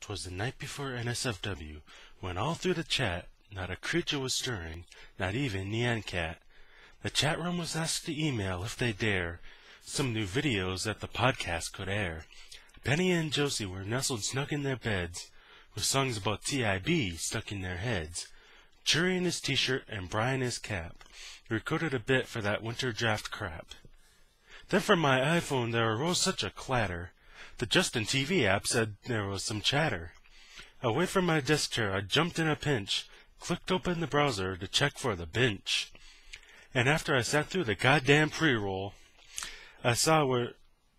'Twas the night before NSFW, when all through the chat not a creature was stirring, not even Nyan Cat. The chat room was asked to email, if they dare, some new videos that the podcast could air. Benny and Josie were nestled snug in their beds, with songs about TIB stuck in their heads. Jury in his t-shirt and Brian his cap recorded a bit for that winter draft crap. Then from my iPhone there arose such a clatter. The Justin TV app said there was some chatter. Away from my desk chair I jumped in a pinch, clicked open the browser to check for the bench. And after I sat through the goddamn pre-roll, I saw where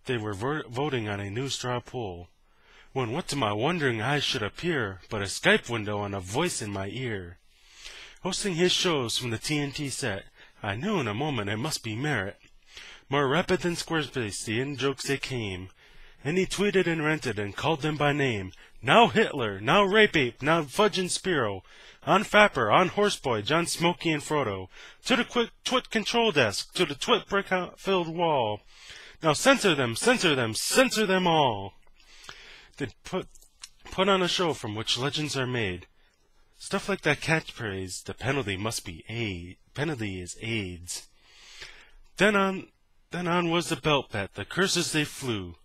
they were voting on a new straw poll. When what to my wondering eyes should appear but a Skype window and a voice in my ear. Hosting his shows from the TNT set, I knew in a moment it must be Merritt. More rapid than Squarespace, the in-jokes they came. And he tweeted and ranted and called them by name. Now Hitler, now Rape Ape, now Fudge and Spiro. On Fapper, on Horseboy, John Smokey and Frodo. To the Twit control desk, to the Twit brick-filled wall. Now censor them, censor them, censor them all. Then put on a show from which legends are made. Stuff like that catchphrase, the penalty must be penalty is AIDS. Then on was the belt bet, the curses they flew.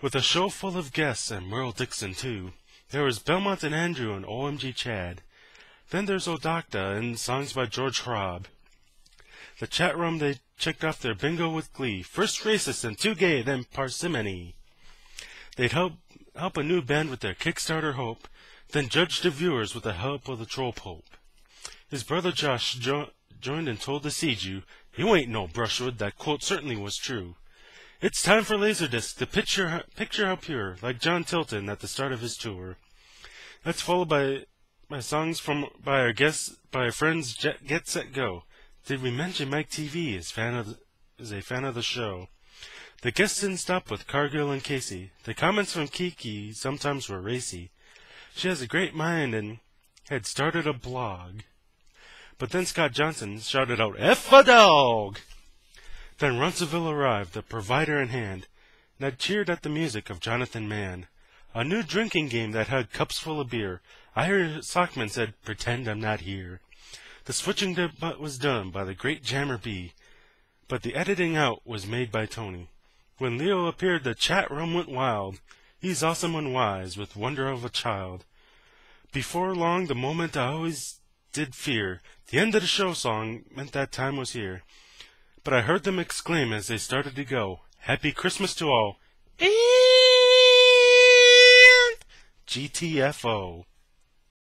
With a show full of guests and Merle Dixon too. There was Belmont and Andrew and OMG Chad. Then there's O'Docta and songs by George Hrobb. The chat room they checked off their bingo with glee. First racist and too gay, then parsimony. They'd help a new band with their Kickstarter hope, then judge the viewers with the help of the troll pope. His brother Josh joined and told the Siege, "You ain't no brushwood," that quote certainly was true. It's time for Laserdisc, the picture how pure, like John Tilton at the start of his tour. That's followed by songs by our friends Get Set Go. Did we mention Mike TV is a fan of the show? The guests didn't stop with Cargill and Casey. The comments from Kiki sometimes were racy. She has a great mind and had started a blog. But then Scott Johnson shouted out, "F a dog!" Then Runceville arrived, the provider in hand, and had cheered at the music of Jonathan Mann. A new drinking game that had cups full of beer. I heard Sockman said, "Pretend I'm not here." The switching was done by the great Jammer B, but the editing out was made by Tony. When Leo appeared, the chat room went wild. He's awesome and wise, with wonder of a child. Before long, the moment I always did fear, the end of the show song meant that time was here. But I heard them exclaim as they started to go, "Happy Christmas to all," and GTFO.